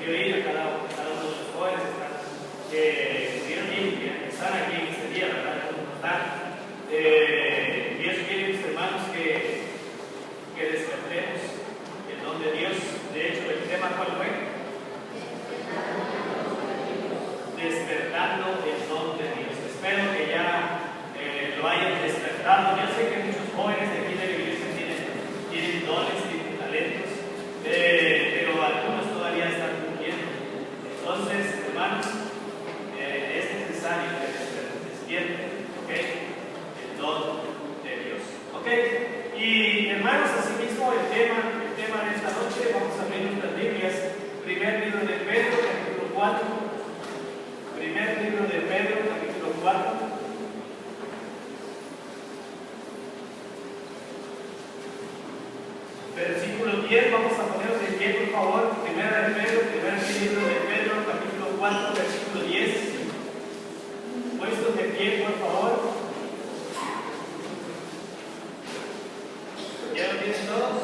permitió ir a cada uno de los jóvenes que estuvieron bien, que están aquí en este día, ¿verdad? ¿Cómo están? Dios quiere, mis hermanos, que despertemos el don de Dios. De hecho, el tema, ¿cuál fue? Despertando el don de Dios. Espero que ya lo hayan despertado. Yo sé que muchos jóvenes de aquí de la iglesia tienen dones, tienen talentos, pero algunos todavía están cumpliendo. Entonces, hermanos, es necesario que despierten, ¿ok? El don de Dios, ¿ok? Y hermanos, asimismo, el tema de esta noche, vamos a abrir nuestras Biblias. Primer libro de Pedro, capítulo 4. Primer libro de Pedro, capítulo 4. Versículo 10, vamos a ponernos de pie, por favor. Primera de Pedro, primer libro de Pedro, capítulo 4, versículo 10. Puestos de pie, por favor. ¿Ya lo tienen todos?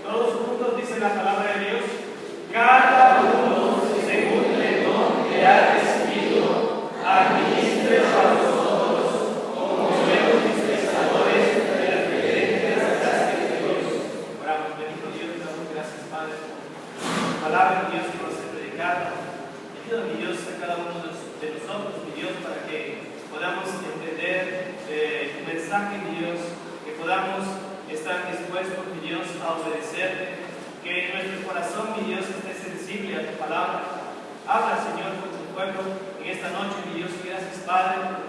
Todos juntos dice la palabra de Dios. Cada uno, según el don que ha recibido, administre a los otros como buenos dispensadores de las diferentes gracias de Dios. Oramos, bendito Dios, te damos gracias, Padre, por la palabra de Dios que nos ha predicado. Ayuda, mi Dios, a cada uno de nosotros, mi Dios, para que podamos entender tu mensaje, mi Dios, que podamos estar dispuestos, mi Dios, a obedecerte, que nuestro corazón, mi Dios, esté sensible a tu palabra. Habla, Señor, con tu pueblo en esta noche, mi Dios, y gracias, Padre, por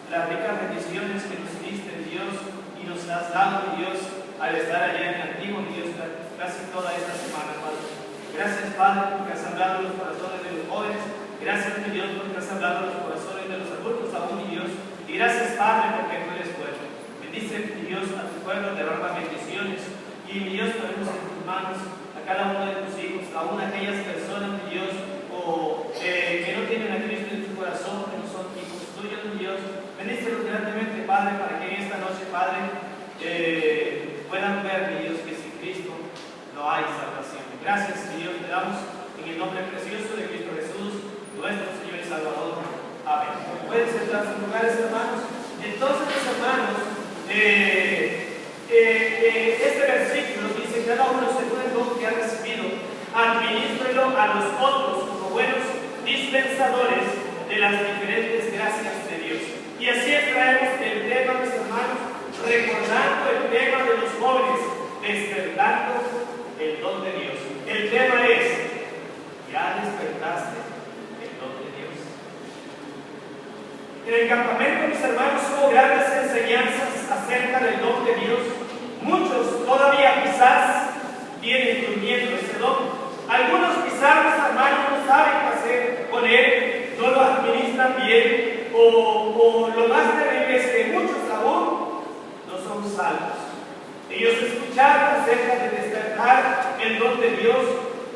las ricas bendiciones que nos diste, Dios, y nos has dado, mi Dios, al estar allá en el antiguo, mi Dios, casi toda esta semana, Padre. Gracias, Padre, porque has hablado los corazones de los jóvenes. Gracias, mi Dios, porque has hablado los corazones de los adultos, aún, mi Dios. Y gracias, Padre, porque tú eres bueno. Bendice, mi Dios, a tu pueblo, derrama bendiciones. Y, mi Dios, ponemos en tus manos a cada uno de tus hijos, aún aquellas personas, mi Dios, que no tienen a Cristo en su corazón, que no son hijos tuyos, mi Dios. Bendícelos grandemente, Padre, para que en esta noche, Padre, puedan ver, mi Dios, que sin Cristo no hay salvación. Gracias, mi Dios, te damos en el nombre precioso de Cristo Jesús, nuestro Señor y Salvador. Amén. Pueden sentarse en lugares, hermanos. Entonces, mis hermanos, este versículo dice: cada uno según el don que ha recibido, administrelo a los otros como buenos dispensadores de las diferentes gracias de Dios. Y así extraemos el tema, mis hermanos, recordando el tema de los jóvenes, despertando el don de Dios. El tema es: ¿ya despertaste el don de Dios? En el campamento, mis hermanos, hubo grandes enseñanzas acerca del don de Dios. Muchos todavía quizás vienen durmiendo ese don. Algunos quizás, mis hermanos, no saben qué hacer con él, no lo administran bien, o lo más terrible es que muchos aún no son salvos. Ellos escucharon acerca de despertar el don de Dios,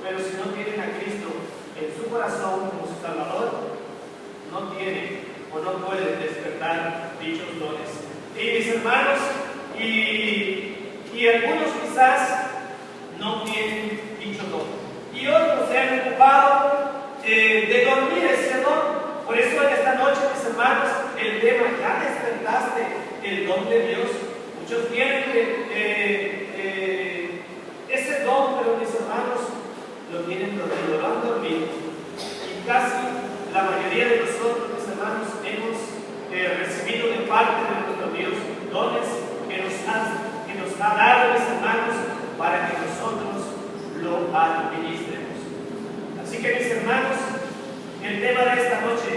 pero si no tienen a Cristo en su corazón como su Salvador, no tienen o no pueden despertar dichos dones. Y mis hermanos, y algunos quizás no tienen dicho don, y otros se han ocupado de dormir ese don. Por eso en esta noche, mis hermanos, el tema: ¿ya despertaste el don de Dios? Muchos tienen ese don, pero mis hermanos lo tienen dormido, lo han dormido. Y casi la mayoría de nosotros, mis hermanos, hemos recibido de parte de nuestro Dios dones que nos ha dado, mis hermanos, para que nosotros lo administremos. Así que, mis hermanos, el tema de esta noche: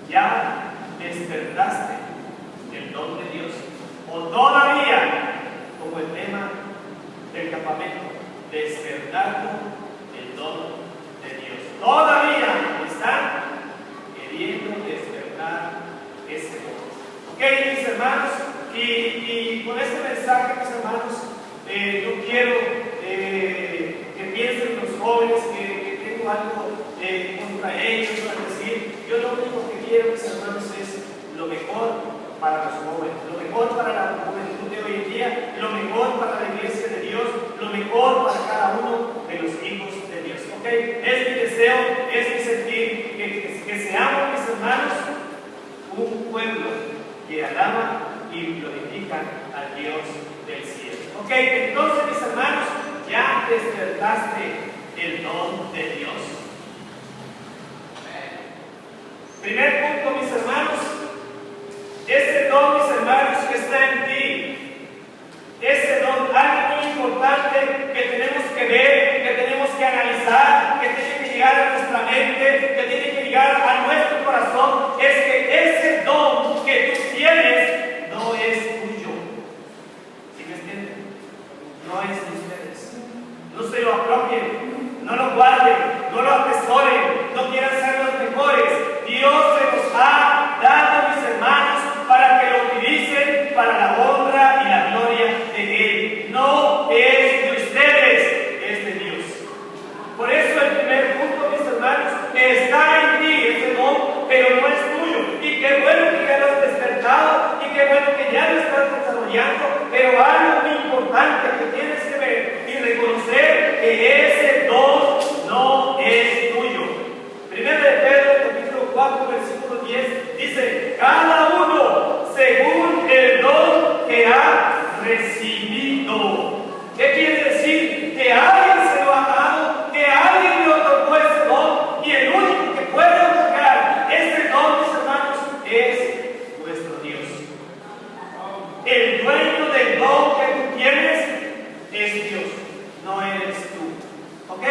¿ya despertaste el don de Dios? O todavía, como el tema del campamento, despertando el don de Dios. Todavía están queriendo despertar ese don. Ok, mis hermanos, y con este mensaje, mis hermanos, yo quiero que piensen los jóvenes que tengo algo contra ellos, para decir: yo lo único que quiero, mis hermanos, es lo mejor para los jóvenes, lo mejor para la juventud de hoy en día, lo mejor para la iglesia de Dios, lo mejor para cada uno de los hijos de pueblo que alaban y glorifican al Dios del cielo. Ok, entonces mis hermanos, ya despertaste el don de Dios. Primer punto, mis hermanos, ese don, mis hermanos, que está en ti, ese don, algo muy importante que tenemos que ver, que tenemos que analizar, que tiene que llegar a nuestra mente, que tiene que llegar a nuestro corazón, es que ese don que tú tienes no es tuyo. ¿Sí me entienden? No es de ustedes. No se lo apropien, no lo guarden, no lo atesoren, no quieran ser los mejores. Dios se los ha dado, mis hermanos, para que lo utilicen para la honra y la gloria de Él. No es de ustedes, es de Dios. Por eso el primer punto, mis hermanos, está en ti ese don, pero no es tuyo. Y qué bueno que ya lo has despertado, y qué bueno que ya lo estás desarrollando, pero algo muy importante que tienes que ver y reconocer que ese don no es tuyo. Primero de Pedro, capítulo 4, versículo 10, dice: cada uno según el don que ha recibido. ¿Qué quiere decir? Que alguien se lo ha dado, que alguien le otorgó ese don, y el único que puede otorgar ese don, mis hermanos, es nuestro Dios. El dueño del don que tú tienes es Dios, no eres tú. ¿Ok?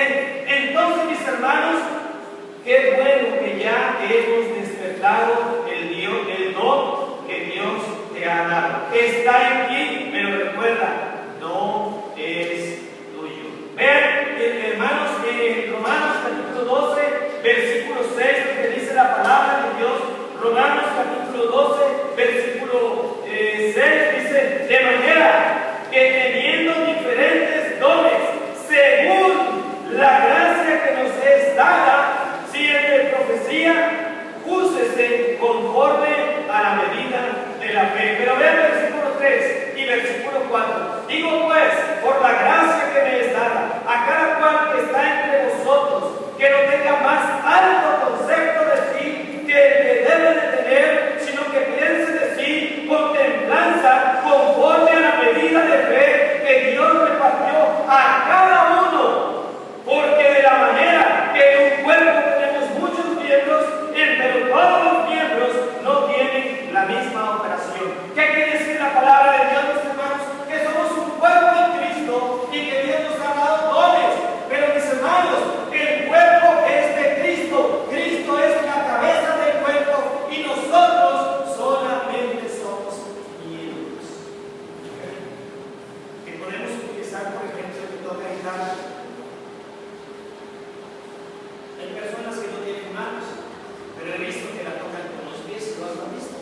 Entonces, mis hermanos, qué bueno que ya hemos despertado el don que Dios te ha dado. Está en ti, pero recuerda, no es tuyo. Vean, hermanos, en Romanos capítulo 12, versículo 6, lo que dice la palabra de Dios. Romanos capítulo 12, versículo 6, dice: de manera que teniendo diferentes dones, según la gracia que nos es dada, si es de profecía, úsese conforme a la medida de la fe. Pero vean el versículo 3 y versículo 4. Digo pues, por la gracia que me es dada, a cada cual que está entre vosotros, que no tenga más alto concepto de sí que el que debe de tener, sino que piense de sí con templanza, conforme a la medida de fe que Dios repartió a cada uno. Porque de la manera que en un cuerpo tenemos muchos miembros, pero todos los miembros no tienen la misma operación. ¿Qué quiere decir la palabra de Dios, mis hermanos? Que somos un cuerpo en Cristo y que Dios nos ha dado dones. Pero, mis hermanos, el cuerpo es de Cristo. Cristo es la cabeza del cuerpo y nosotros solamente somos miembros. Que podemos utilizar, por ejemplo, el que toca guitarra. Hay personas que no tienen manos, pero he visto que la tocan con los pies, ¿lo has visto?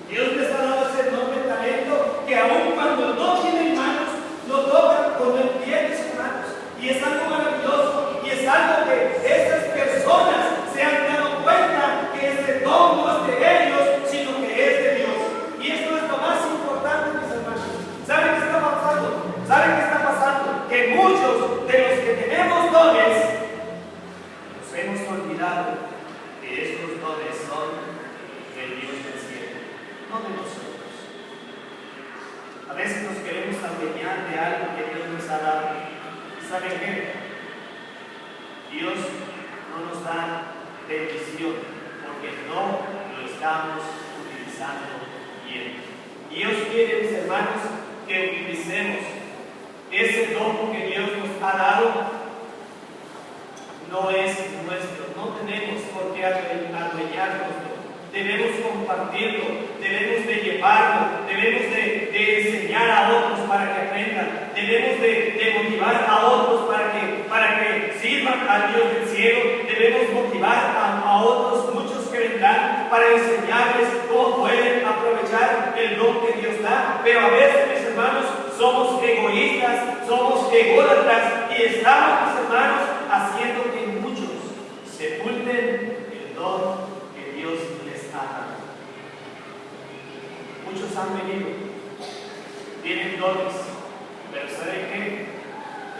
Dios les ha dado ese enorme talento que aun cuando no tienen manos, lo tocan con el pie de sus manos. Y es algo maravilloso, y es algo que esas personas se han dado cuenta que ese don no es de ellos, sino que es de Dios. Y esto es lo más importante, mis hermanos. ¿Saben qué está pasando? ¿Saben qué está pasando? Que muchos de los que tenemos dones nos hemos olvidado que estos dones son del Dios del cielo, no de nosotros. A veces nos queremos adueñar de algo que Dios nos ha dado. ¿Saben qué? Dios no nos da bendición porque no lo estamos utilizando bien. Dios quiere, mis hermanos, que utilicemos ese don que Dios nos ha dado. No es nuestro, no tenemos por qué adueñarnos. Debemos compartirlo, debemos de llevarlo, debemos de enseñar a otros para que aprendan, debemos de motivar a otros para que sirvan al Dios del cielo, debemos motivar a otros, muchos que vendrán, para enseñarles cómo pueden aprovechar el don que Dios da. Pero a veces, mis hermanos, somos egoístas, somos ególatras y estamos, mis hermanos, haciendo que muchos sepulten el don que Dios les ha dado. Muchos han venido, tienen dones, pero ¿saben qué?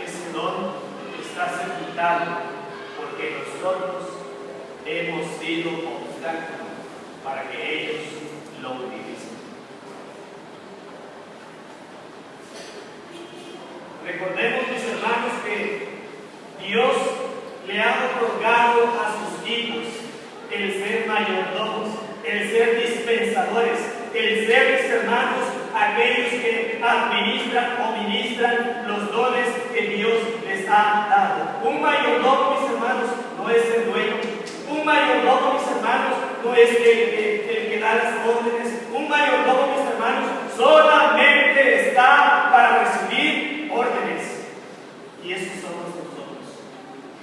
Ese don está sepultado porque nosotros hemos sido obstáculo para que ellos lo utiliza. Recordemos, mis hermanos, que Dios le ha otorgado a sus hijos el ser mayordomos, el ser dispensadores, el ser, mis hermanos, aquellos que administran o ministran los dones que Dios les ha dado. Un mayordomo, mis hermanos, no es el dueño. Un mayordomo, mis hermanos, no es el que da las órdenes. Un mayordomo, mis hermanos, solamente está para recibir órdenes. Y esos somos nosotros.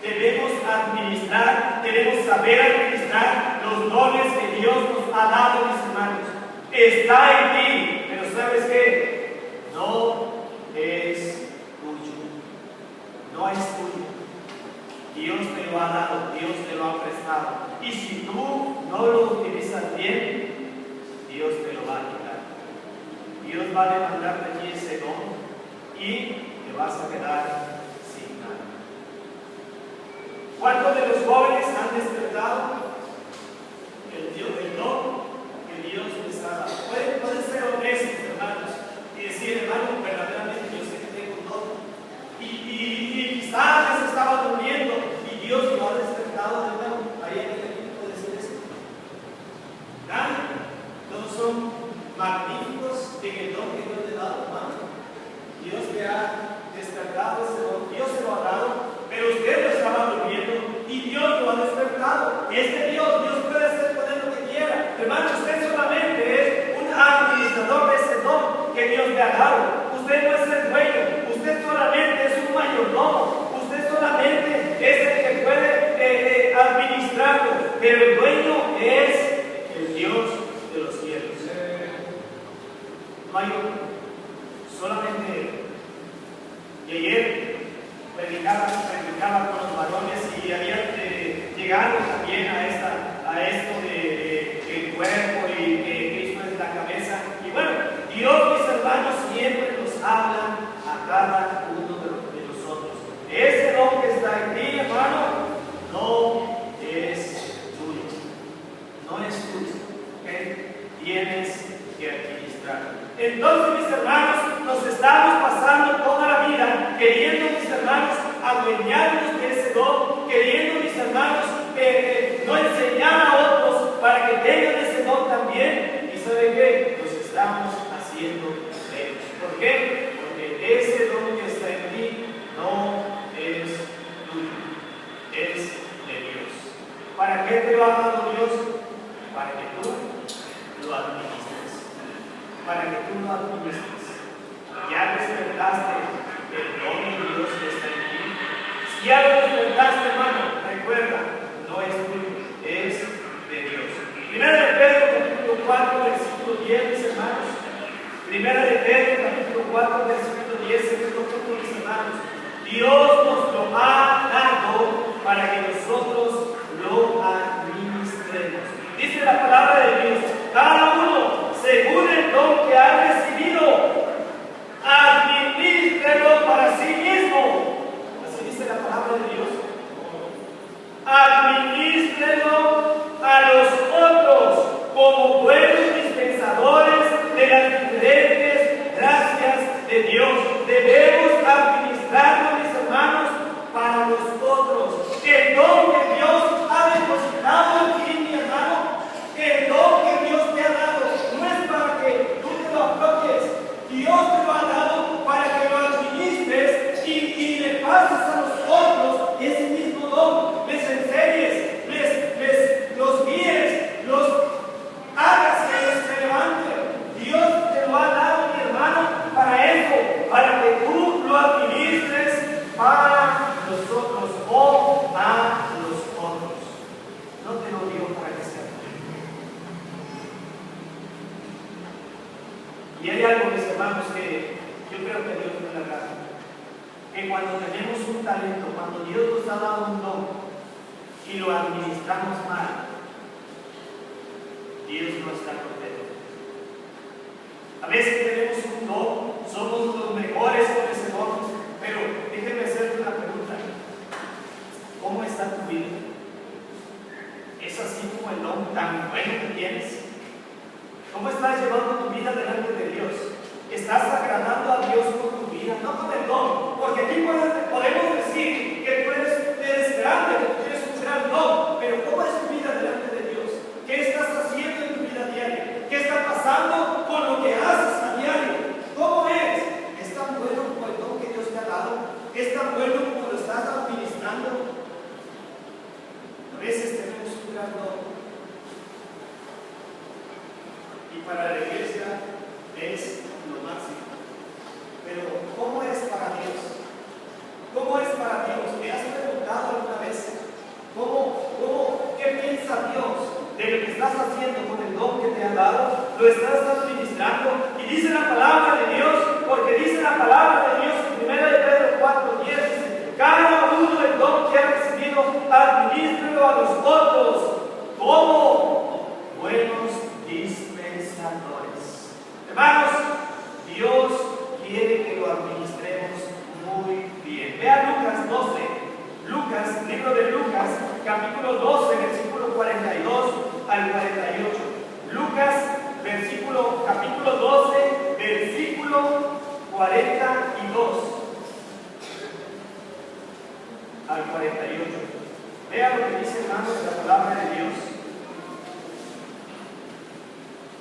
Debemos administrar, debemos saber administrar los dones que Dios nos ha dado, mis hermanos. Está en ti, pero ¿sabes qué? No es tuyo. No es tuyo. Dios te lo ha dado, Dios te lo ha prestado. Y si tú no lo utilizas bien, Dios te lo va a quitar. Dios va a demandar de ti ese don y te vas a quedar sin nada. ¿Cuántos de los jóvenes han despertado el don que Dios les ha dado? Pueden ser honestos, hermanos, y decir, hermano, verdaderamente yo sé que tengo un don. Y quizás les estaba durmiendo y Dios lo ha despertado de nuevo. Ahí en el equipo puede ser eso. Nadie. Todos son magníficos en el don que Dios le ha dado, hermano. Dios le ha despertado ese don. Dios se lo ha dado, pero usted lo estaba durmiendo y Dios lo ha despertado. Este Dios puede hacer con él lo que quiera. Hermano, usted solamente es un administrador de ese don que Dios le ha dado. Usted no es el dueño, usted solamente es un mayordomo, usted solamente es el que puede administrarlo, pero el dueño es el Dios de los cielos. Mayordomo, solamente él. Y ayer predicaba con los varones y había llegado también a esto de el cuerpo y que Cristo es la cabeza. Y bueno, Dios, mis hermanos, siempre nos habla a cada uno de nosotros. Ese don que está en ti, hermano, no es tuyo. No es tuyo. ¿Okay? Tienes que administrarlo. Entonces, mis hermanos, nos estamos pasando toda la vida queriendo, mis hermanos, adueñarnos de ese don, queriendo, mis hermanos, no enseñar a otros para que tengan ese don también. ¿Y saben qué? Nos estamos haciendo menos. ¿Por qué? Porque ese don que está en ti no es tuyo, es de Dios. ¿Para qué te lo ha dado Dios? Para que tú lo administres. Para que tú lo administres. Ya despertaste el don de Dios que está en ti. Si ya lo despertaste, hermano, recuerda, no es tuyo, es de Dios. Primera de Pedro, capítulo 4, versículo 10, mis hermanos. Primera de Pedro, capítulo 4, versículo 10, segundo punto, mis hermanos. Dios nos lo ha dado para que nosotros lo administremos. Dice la palabra de Dios, cada uno, según el don que ha recibido, administrelo para sí mismo. Así dice la palabra de Dios. Administrelo a los otros como buenos dispensadores de las diferentes gracias de Dios. Debemos administrarlo, mis hermanos, para los otros. El don que Dios ha depositado en ti, mi hermano, el don que Dios te ha dado, no es para que tú te lo apropies. Dios te lo ha dado para que lo administres y le pases a los otros ese mismo don. Les enseñes, los guíes, los hagas que se levanten. Dios te lo ha dado, mi hermano, para eso, para que tú lo administres para nosotros o a los otros. No te lo digo para que sea tuyo. Y hay algo, mis hermanos, que yo creo que Dios nos la da. Que cuando tenemos un talento, cuando Dios nos ha dado un don y lo administramos mal, Dios no está contento. A veces tenemos un don, somos los mejores con ese don, pero déjenme hacerle una pregunta. ¿Cómo está tu vida? ¿Es así como el don tan bueno que tienes? ¿Cómo estás llevando tu vida delante de Dios? ¿Estás agradando a Dios con tu vida? No con el don, porque aquí podemos decir que tú eres grande, que tú tienes un gran don, pero ¿cómo es tu vida delante de Dios? ¿Qué estás haciendo en tu vida diaria? ¿Qué está pasando con lo que haces a diario? ¿Cómo es? ¿Es tan bueno como el don que Dios te ha dado? ¿Es tan bueno como lo estás administrando? A veces tenemos un gran don. Y para la iglesia es lo máximo. Pero ¿cómo es para Dios? ¿Cómo es para Dios? ¿Me has preguntado alguna vez? ¿Qué piensa Dios de lo que estás haciendo con el don que te ha dado? ¿Lo estás administrando? Y dice la palabra de Dios, porque dice la palabra de Dios en 1 de Pedro 4:10, dice: cada uno el don que ha recibido, administrelo a los otros como buenos dispensadores. Hermanos, Dios quiere que lo administremos muy bien. Vean Lucas 12. Libro de Lucas, capítulo 12, versículo 42 al 48. Lucas, capítulo 12, versículo 42 al 48. Vean lo que dice, hermanos, la palabra de Dios.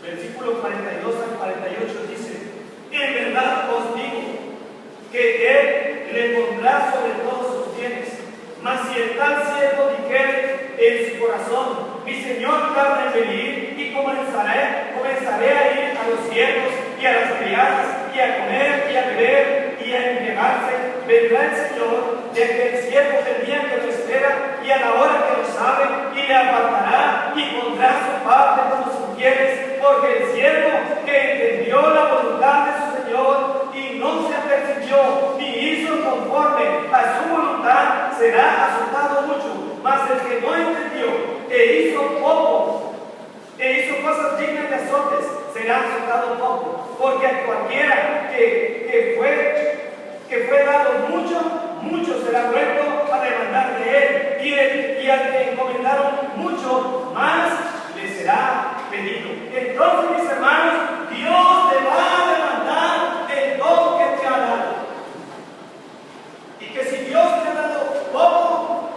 Versículo 42 al 48 dice: en verdad os digo que Él le pondrá sobre todos sus bienes. Mas si el tal siervo dijere en su corazón: mi Señor tarda en venir, y comenzaré a ir a los siervos y a las criadas, y a comer y a beber y a embriagarse, vendrá el Señor de aquel siervo del día que lo espera y a la hora que lo sabe, y le apartará y pondrá su parte con los infieles, porque el siervo que entendió la voluntad de su Señor y no se apercibió ni hizo conforme a su voluntad, será azotado mucho. Mas el que no entendió e hizo poco, e hizo cosas dignas de azotes, será azotado poco. Porque a cualquiera que fue dado mucho, mucho será vuelto a demandar de él, y al que encomendaron mucho, más le será pedido. Entonces, mis hermanos, Dios te va a demandar el don que te ha dado. Y que si Dios te ha dado poco,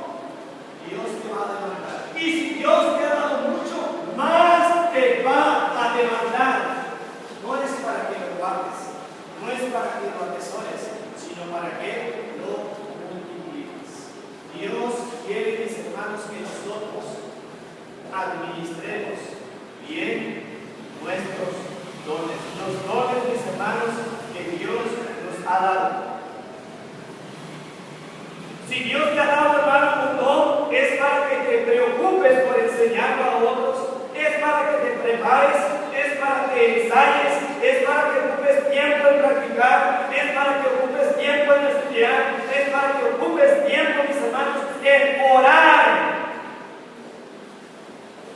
Dios te va a demandar. Y si Dios te ha dado mucho, más te va a demandar. No es para que lo guardes, no es para que lo atesores, sino para que lo multipliques. Dios quiere, mis hermanos, que nosotros administremos bien nuestros dones. Los dones, mis hermanos, que Dios nos ha dado. Si Dios te ha dado, hermano, un don, es para que te preocupes por enseñarlo a otros, es para que te prepares, es para que ensayes, es para que ocupes tiempo en practicar, es para que ocupes tiempo en estudiar, es para que ocupes tiempo, mis hermanos, en orar.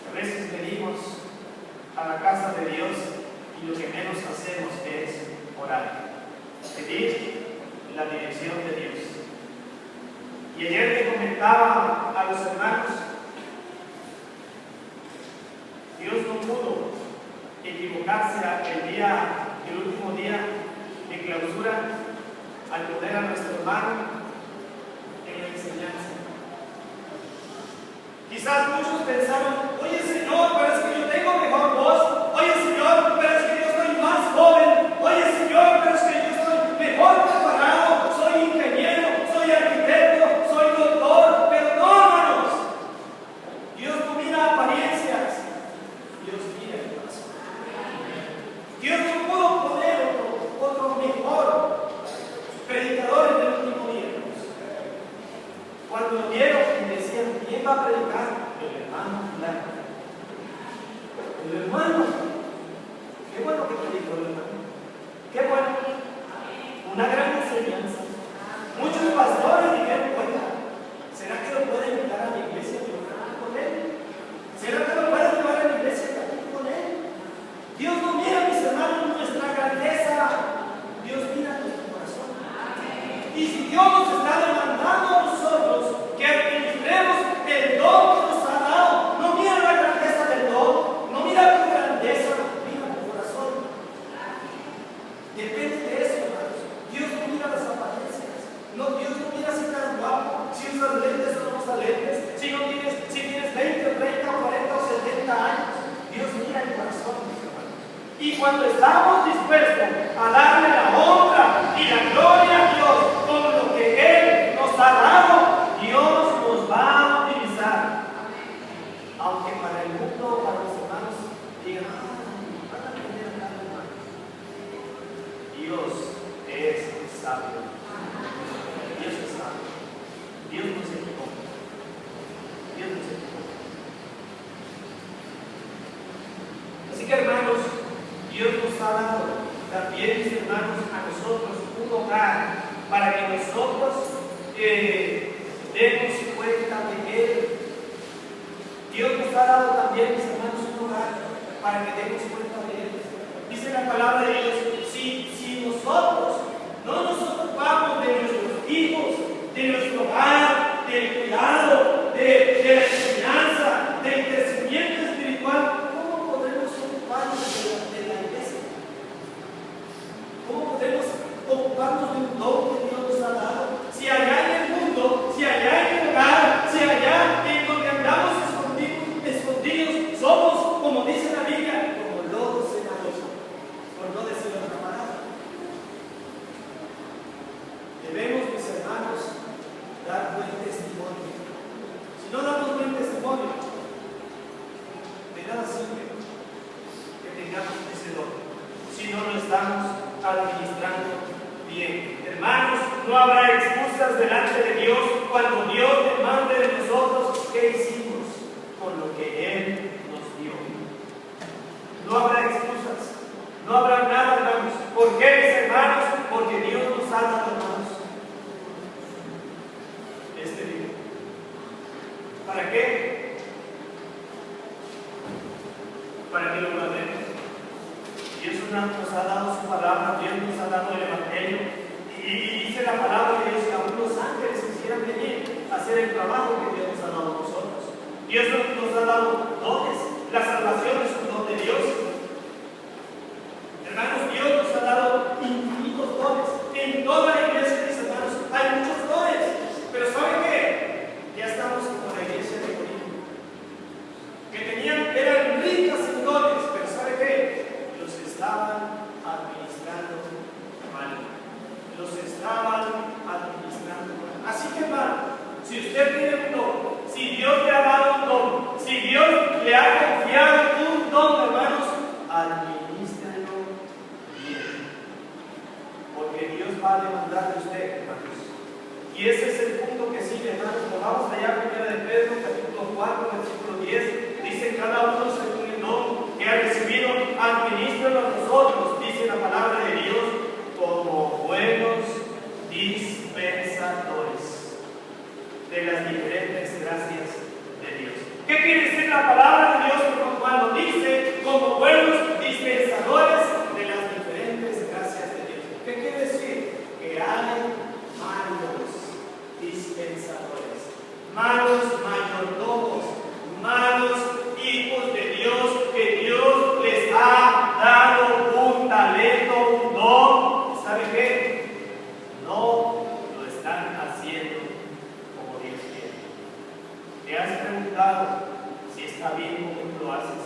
A veces venimos a la casa de Dios y lo que menos hacemos es orar, pedir la dirección de Dios. Y ayer te comentaba a los hermanos, Dios no pudo equivocarse el último día de clausura al poner a nuestro hermano en la enseñanza. Quizás muchos pensaron: oye Señor, pero es que yo tengo mejor voz. Oye Señor, pero es que yo estoy más joven. Oye Señor, pero es que yo estoy mejor preparado. Soy ingeniero, soy arquitecto, soy doctor. Pero no, hermanos. Dios no mira apariencias. Dios mira el corazón. Dios no pudo poner otro mejor predicador en el último día. Cuando lo vieron y decían: ¿quién va a predicar? El hermano fulano. El hermano. Qué bueno que predicó el hermano. Qué bueno. Una gran enseñanza. Muchos pastores dijeron: oiga, ¿será que lo pueden invitar a la iglesia y orar con él? ¿Será que lo pueden llevar a la iglesia y orar con él? Dios no mira, mis hermanos, nuestra grandeza. Dios mira nuestro corazón. Y si Dios nos está demandando a nosotros que administremos el don que nos ha dado, no mira la grandeza del don, no mira tu grandeza, mira Y cuando estamos dispuestos a darle la honra y la gloria a Dios con lo que Él nos ha dado, Dios nos va a utilizar. Aunque para el mundo, para los hermanos, digan, van a tener acá, hermano. Dios es sabio. Dios es sabio. Dios no se equivoca. Dios no se equivoca. Así que, hermanos, Dios nos ha dado también, mis hermanos, a nosotros un hogar para que nosotros demos cuenta de Él. Dios nos ha dado también, mis hermanos, un hogar para que demos cuenta de Él. Dice la palabra de Dios, si nosotros no nos ocupamos de nuestros hijos, de nuestro hogar, del cuidado, de la enseñanza, del crecimiento espiritual, ¿cómo podremos ocuparnos de la iglesia? ¿Cómo podemos ocuparnos de un don que Dios nos ha dado? Si allá en el mundo, si allá en el hogar, si allá en donde andamos escondidos, somos, como dice la Biblia, como lobos en la noche, por no decir otra palabra. Debemos, mis hermanos, dar buen testimonio. Si no damos buen testimonio, de nada sirve que tengamos ese don, si no lo estamos administrando bien. Hermanos, no habrá excusas delante de Dios cuando Dios demande de nosotros qué hicimos con lo que Él nos dio. No habrá excusas, no habrá nada, hermanos. ¿Por qué, mis hermanos? Porque Dios nos ha dado, hermanos, este libro. ¿Para qué? Para que lo guardemos. Dios nos ha dado su palabra, Dios nos ha dado el Evangelio. Y dice la palabra de Dios que aún los ángeles quisieran venir a hacer el trabajo que Dios nos ha dado a nosotros. Dios nos ha dado dones. La salvación es un don de Dios. Hermanos, Dios nos ha dado infinitos dones. En toda la iglesia, mis hermanos, hay muchos dones. Pero ¿saben qué? Ya estamos como la iglesia de Corinto, que eran ricas en dones, pero ¿sabe qué? Los estaban administrando mal. Los estaban administrando mal. Así que, hermano, si usted tiene un don, si Dios le ha dado un don, si Dios le ha confiado un don, hermanos, administrenlo bien. Porque Dios va a demandar de usted, hermanos. Y ese es el punto que sigue, hermanos. Vamos allá, 1 de Pedro, capítulo 4, versículo 10. Dice: cada uno según el don que ha recibido, administrenlo a nosotros, dice la palabra de Dios, como buenos dispensadores de las diferentes gracias de Dios. ¿Qué quiere decir la palabra de Dios cuando dice como buenos dispensadores de las diferentes gracias de Dios? ¿Qué quiere decir? Que hay malos dispensadores, malos mayordomos, malos hijos de Dios, que Dios les ha dado un talento, un don. ¿Sabe qué? No lo están haciendo como Dios quiere. ¿Te has preguntado si está bien como tú lo haces?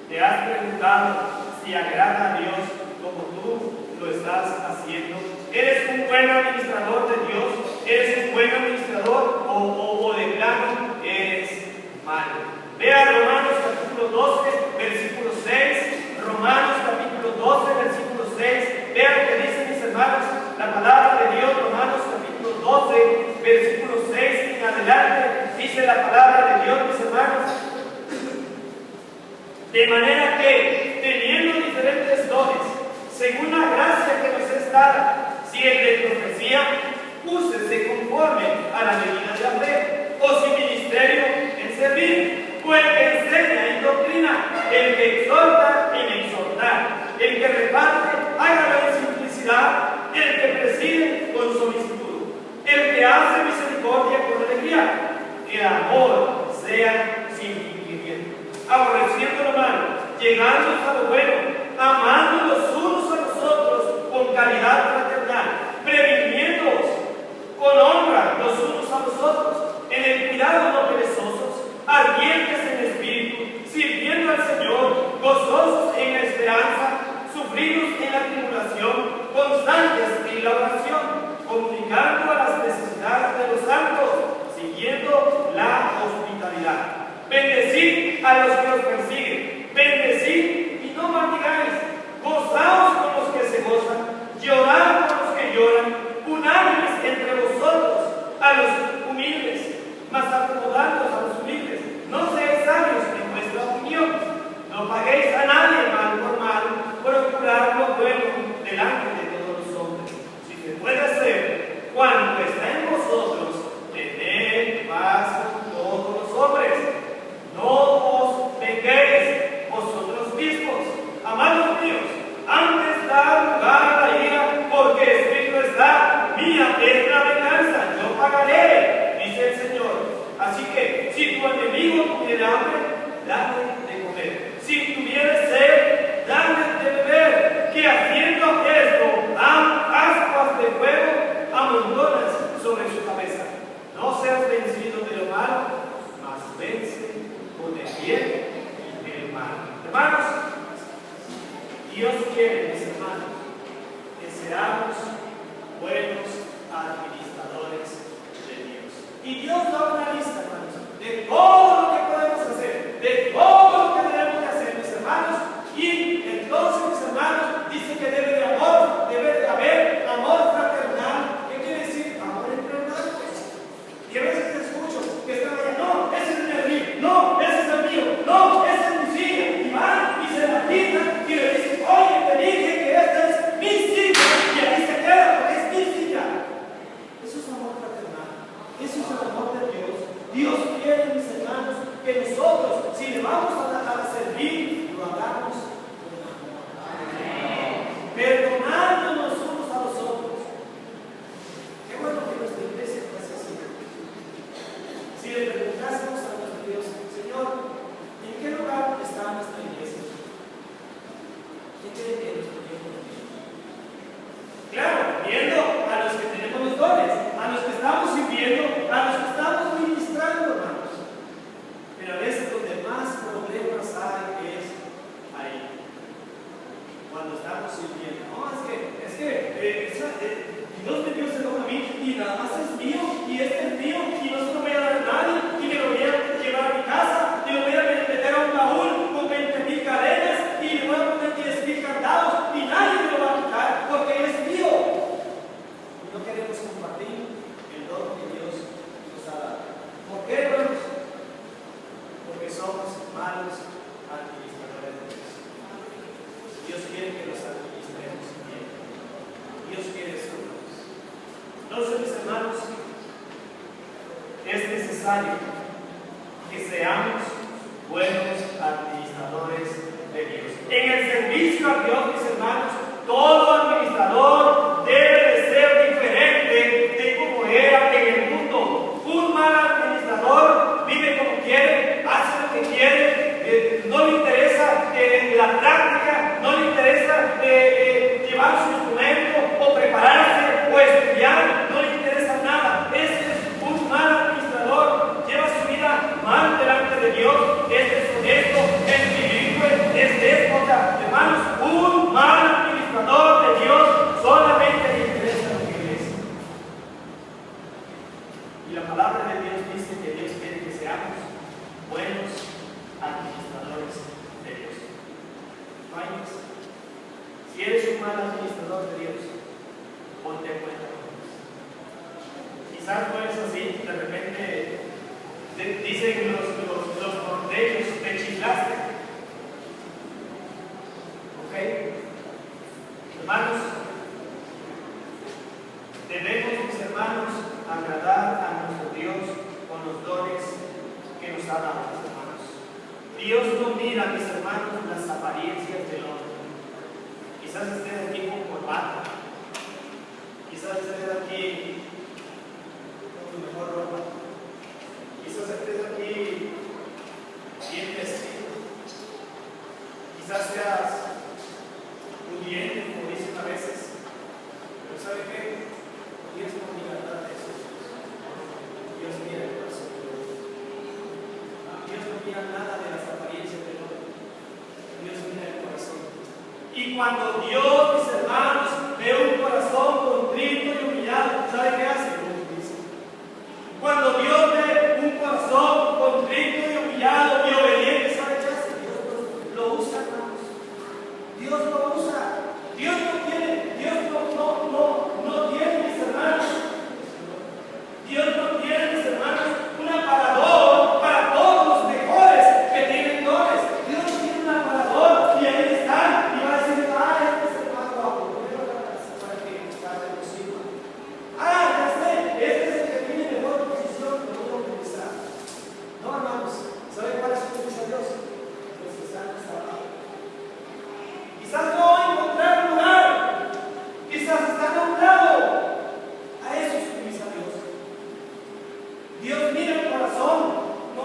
¿Te has preguntado si agrada a Dios como tú lo estás haciendo? ¿Eres un buen administrador de Dios? ¿Eres un buen administrador o de plano eres malo? Vea Romanos capítulo 12, versículo 6. Romanos capítulo 12, versículo 6. Vea lo que dice, mis hermanos, la palabra de Dios. Romanos capítulo 12, versículo 6 en adelante. Dice la palabra de Dios, mis hermanos. De manera que, teniendo diferentes dones, según la gracia que nos es dada, si el de profecía, úsese conforme a la medida de la fe, o si ministerio en servir, o el que enseña en doctrina, el que exhorta en exhortar, el que reparte, hágalo en simplicidad, el que preside con solicitud, el que hace misericordia con alegría, el amor sea sin fingimiento, aborreciendo lo malo, llegando a lo bueno, amando los unos a los otros con caridad fraternal, previniéndoos con honra los unos a los otros, en el cuidado no perezosos, ardientes en espíritu, sirviendo al Señor, gozosos en la esperanza, caridad. Bendecid a los que os persiguen, bendecid y no maldigáis, gozaos con los que se gozan, llorad con los que lloran, unánimes entre vosotros a los humildes, mas acomodándoos a los humildes. No seáis sabios en vuestra opinión, no paguéis a nadie mal por mal, procurad lo bueno delante de todos los hombres. Si se puede hacer, cuando está en vosotros, tened paz con todos los hombres. No os venguéis vosotros mismos, amados míos, antes dad lugar a la ira, porque escrito está: mía es la venganza, yo pagaré, dice el Señor. Así que, si tu enemigo tuviera hambre, dale de comer. Si tuviera sed, dale de beber, que haciendo esto dan ascuas de fuego amontonas sobre su cabeza. No seas vencido de lo malo, mas vence con el bien y el mal. Hermanos, Dios quiere, mis hermanos, que seamos buenos administradores de Dios. Y Dios da una lista, hermanos, de todo lo que podemos hacer, de todo lo que tenemos que hacer, mis hermanos. Y entonces, mis hermanos, dice que debe de haber amor fraternal. ¿Qué quiere decir? Amor entre hermanos. Y a veces escucho que están allá: no, ese es el mío, no, ese es el mío, no, ese es mi silla. Y van y se la quitan y le dicen: oye, te dije que esta es mi silla. Y ahí se queda porque es mi silla. Eso es amor fraternal. Eso es el amor de Dios. Dios quiere, mis hermanos, que nosotros, si le vamos a servir, lo hagamos con amor. Perdonándonos unos a los otros. Qué bueno que nuestra iglesia fuese así. Si le preguntásemos a nuestro Dios: Señor, ¿en qué lugar está nuestra iglesia? ¿Qué cree que nos ponemos? Claro, viendo a los que tenemos los dones, a los que estamos sirviendo, a los que estamos ministrando, hermanos. Pero a veces donde más problemas hay es ahí, cuando estamos sirviendo. No, es que Dios me dio ese don a mí y nada más es mío, y este es mío, y no se lo voy a dar a nadie, y me lo voy a llevar a mi casa, y lo voy a meter a un baúl con 20,000 cadenas, y le voy a poner 10,000 candados, y nadie me lo va a quitar porque es mío. Y no queremos compartir el don que Dios nos ha dado. ¿Por qué, hermanos? Porque somos malos administradores de Dios. Dios quiere que los administremos bien. Dios quiere eso. Entonces, mis hermanos, es necesario que seamos buenos administradores de Dios. En el servicio a Dios, mis hermanos, todo administrador debe de ser diferente de como era en el mundo. Un mal administrador vive como quiere, hace lo que quiere, no le interesa la práctica, no le interesa llevar su instrumento o prepararse o estudiar, no le interesa nada. Ese es un mal administrador, lleva su vida mal delante de Dios, es deshonesto, es bilingüe, es déspota. Hermanos, un mal administrador de Dios solamente le interesa lo que es. Y la palabra de Dios dice que Dios quiere que seamos buenos administradores de Dios. No hay más. Si eres un mal administrador de Dios, ponte en cuenta con Dios. Quizás no es así, de repente dicen los norteños: te chiflaste. ¿Ok? Hermanos, debemos, mis hermanos, agradar a nuestro Dios con los dones que nos ha dado, mis hermanos. Dios no mira, mis hermanos, las apariencias del hombre. Quizás estés aquí con corbata, quizás estés aquí con tu mejor ropa, quizás estés aquí bien vestido, quizás seas pudiente, como dicen a veces, pero ¿sabe qué? Dios no mira nada de eso. Dios mira el corazón. Dios no mira nada de las apariencias del hombre. Dios mira el corazón. Y cuando Dios, mis hermanos, ve un corazón contrito y humillado, ¿sabe qué hace? Cuando Dios ve un corazón contrito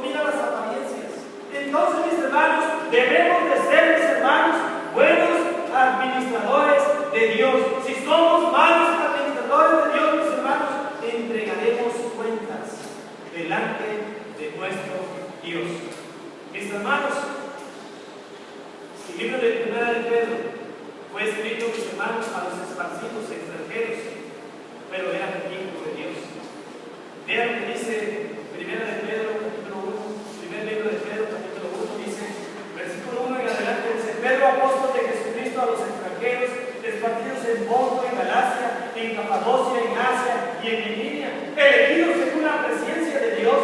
domina las apariencias. Entonces, mis hermanos, debemos de ser, mis hermanos, buenos administradores de Dios. Si somos malos administradores de Dios, mis hermanos, entregaremos cuentas delante de nuestro Dios. Mis hermanos, el libro de 1 de Pedro fue escrito, mis hermanos, a los esparcidos extranjeros, pero eran hijos de Dios. Vean lo que dice 1 de Pedro, capítulo 1, primer libro de Pedro, capítulo 1, dice, versículo 1 en adelante, dice: Pedro, apóstol de Jesucristo, a los extranjeros esparcidos en Ponto, en Galacia, en Capadocia, en Asia y en Bitinia, elegidos según la presencia de Dios,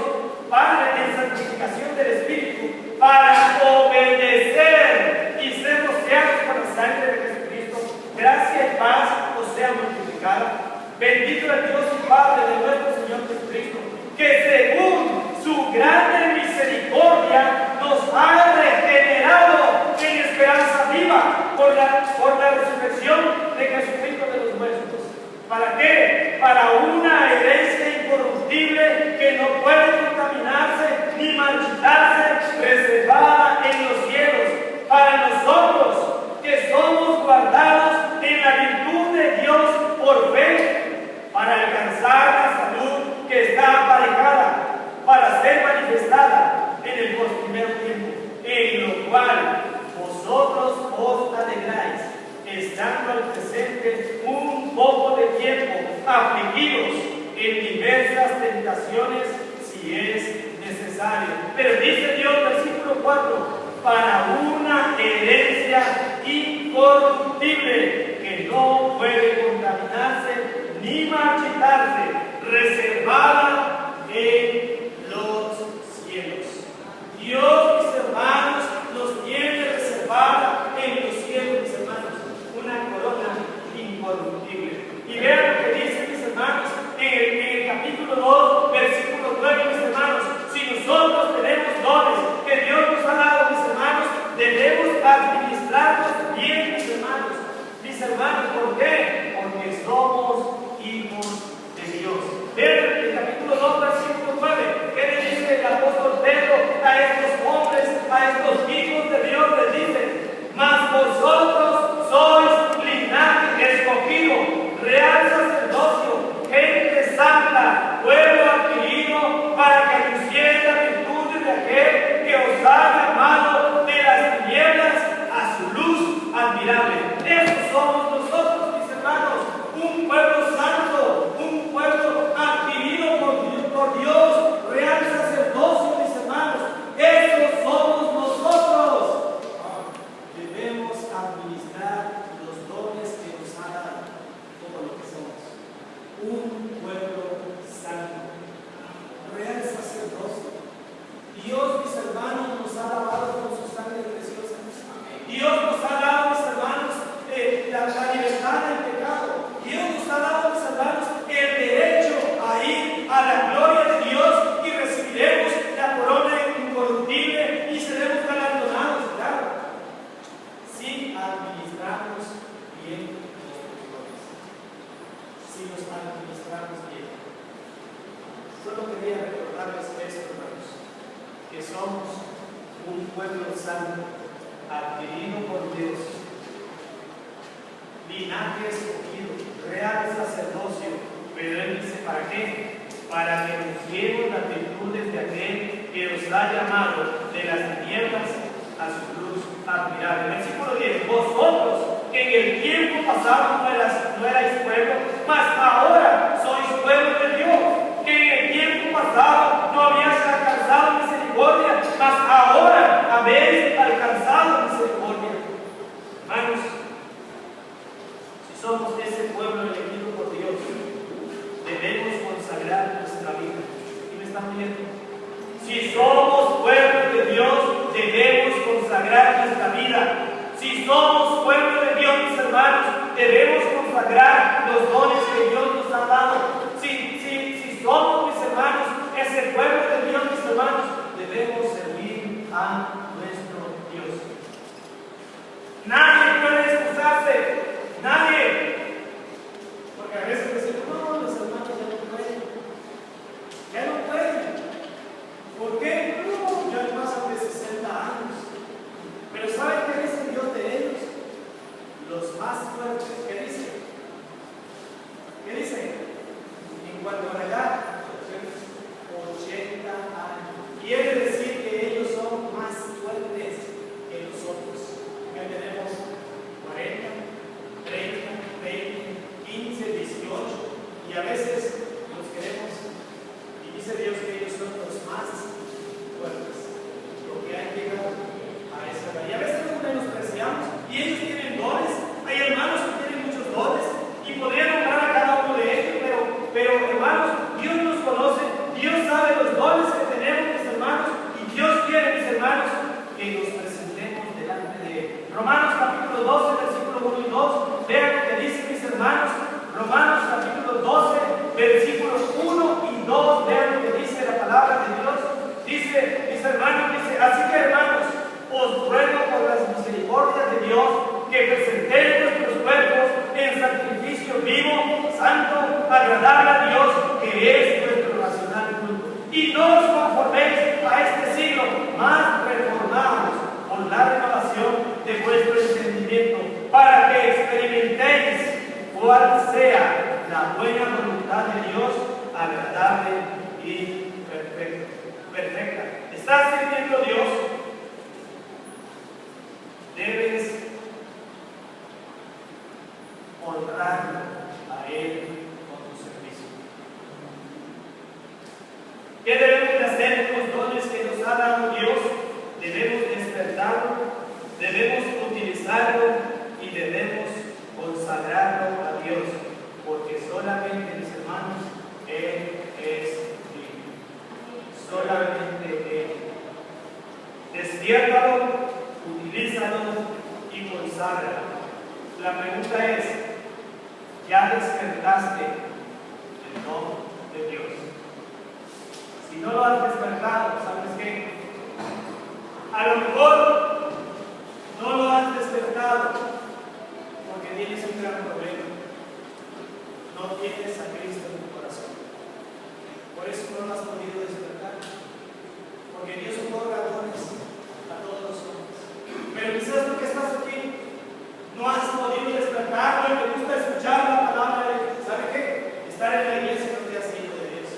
Padre, en santificación del Espíritu, para obedecer y ser rociados con la sangre de Jesucristo, gracia y paz os sea multiplicada. Bendito el Dios y Padre de nuestro Señor Jesucristo, que según su grande misericordia nos ha regenerado en esperanza viva por la resurrección de Jesucristo de los muertos. ¿Para qué? Para una herencia incorruptible que no puede contaminarse ni marchitarse, reservada en los cielos, para nosotros que somos guardados en la virtud de Dios por fe, para alcanzar la salud que está aparejada, para ser manifestada en el postrero tiempo, en lo cual vosotros os alegráis, estando al presente un poco de tiempo afligidos en diversas tentaciones, si es necesario. Pero dice Dios, versículo 4, para una herencia incorruptible que no puede contaminarse ni marchitarse, reservada en los cielos. Dios, mis hermanos, nos tiene reservada en los cielos, mis hermanos, una corona incorruptible. Y vean lo que dice, mis hermanos, en el capítulo 2, versículo 9, mis hermanos: si nosotros tenemos dones que Dios nos ha dado, mis hermanos, debemos administrarlos bien, mis hermanos. Mis hermanos, ¿por qué? Porque somos hijos de Dios. Vean el capítulo 2, versículo 9, ¿qué le dice el apóstol Pedro a estos hombres, a estos hijos de Dios? Les dice: mas vosotros sois linaje escogido, real sacerdocio, gente santa, pueblo adquirido, para que anunciéis las virtudes de aquel que os ha llamado de las tinieblas a su luz admirable. Esos somos nosotros, mis hermanos, un pueblo santo, un pueblo adquirido por Dios, real sacerdocio, mis hermanos. Esos somos nosotros. Debemos administrar los dones que nos ha dado, todo lo que somos. Un pueblo santo, real sacerdocio. Dios, mis hermanos, nos ha lavado con su sangre preciosa. Dios nos ha dado, mis hermanos, la libertad del pecado. Dios nos ha dado, mis hermanos, el derecho a ir a la gloria de Dios, y recibiremos la corona incorruptible y seremos galardonados, claro, si administramos bien nuestros dones. Si los administramos bien. Solo quería recordarles esto, hermanos, que somos un pueblo santo, adquirido por Dios, linaje escogido, real sacerdocio. Pero Él dice: ¿para qué? Para que anunciemos las virtudes de aquel que os ha llamado de las tinieblas a su luz admirable. Versículo 10: vosotros, que en el tiempo pasado no erais pueblo, mas ahora sois pueblo de Dios, que en el tiempo pasado no habíais alcanzado misericordia, mas ahora habéis alcanzado misericordia. Hermanos, si somos ese pueblo elegido por Dios, debemos consagrar nuestra vida. ¿Y me están viendo? Si somos pueblo de Dios, debemos consagrar nuestra vida. Si somos pueblo de Dios, mis hermanos, debemos consagrar los dones que Dios nos ha dado. Si somos, mis hermanos, ese pueblo de Dios, mis hermanos, debemos servir a nuestro Dios. Nadie puede excusarse. Nadie. Porque a veces decimos: no, los hermanos ya no pueden. Ya no pueden. ¿Por qué? que es nuestro racional culto. Y no os conforméis a este siglo, más reformados por la renovación de vuestro entendimiento, para que experimentéis cuál sea la buena voluntad de Dios, agradable y perfecta. ¿Estás sirviendo a Dios? Debes honrarlo a Él con tu servicio. ¿Qué debemos de hacer con los dones que nos ha dado Dios? Debemos despertarlo, debemos utilizarlo y debemos consagrarlo a Dios, porque solamente, mis hermanos, Él es digno. Solamente Él. Despiértalo, utilízalo y conságralo. La pregunta es, ¿ya despertaste el don de Dios? Si no lo has despertado, ¿sabes qué? A lo mejor no lo has despertado porque tienes un gran problema. No tienes a Cristo en tu corazón. Por eso no lo has podido despertar. Porque Dios otorga dones a todos los hombres. Pero quizás tú que estás aquí no has podido despertar, no te gusta escuchar la palabra de Dios. ¿Sabe qué? Estar en la iglesia no te hace hijo de Dios.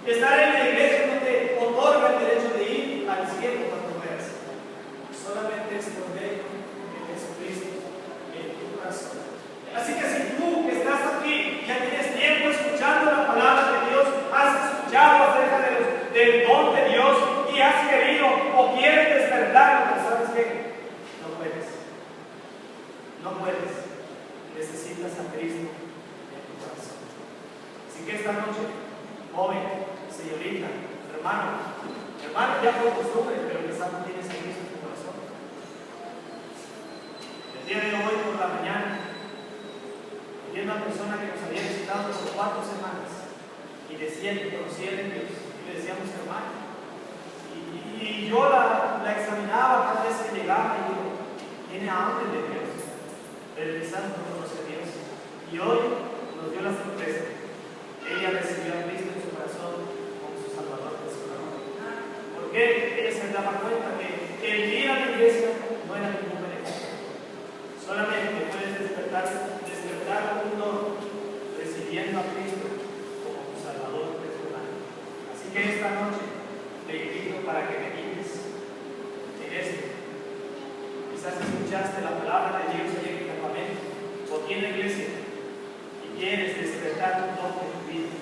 Estar en la iglesia no te otorga el derecho de ir al cielo cuando mueras. Solamente es por medio de Jesucristo en tu corazón. Así que si tú que estás aquí ya tienes tiempo escuchando la palabra de Dios, has escuchado acerca del don de Dios y has querido o quieres despertarlo, pero ¿sabes qué? No puedes. No puedes. Necesitas a Cristo en tu corazón. Así que esta noche, joven, señorita, hermano ya por costumbre, pero quizás no tienes a Cristo en tu corazón. El día de hoy por la mañana, había una persona que nos había visitado por 4 semanas y decía que conocía a Dios, y le decíamos hermano. Y yo la examinaba cada vez que llegaba y digo, tiene hambre de Dios, pero quizás no conoce a Dios. Y hoy nos dio la sorpresa. Ella recibió a Cristo en su corazón como su Salvador personal. ¿Por qué? Ella se daba cuenta que el ir a la iglesia no era ningún beneficio. Solamente puedes despertar un don recibiendo a Cristo como tu Salvador personal. Así que esta noche te invito para que medites en esto. Quizás escuchaste la palabra de Dios en el campamento o aquí en la iglesia y quieres despertar un don de tu vida.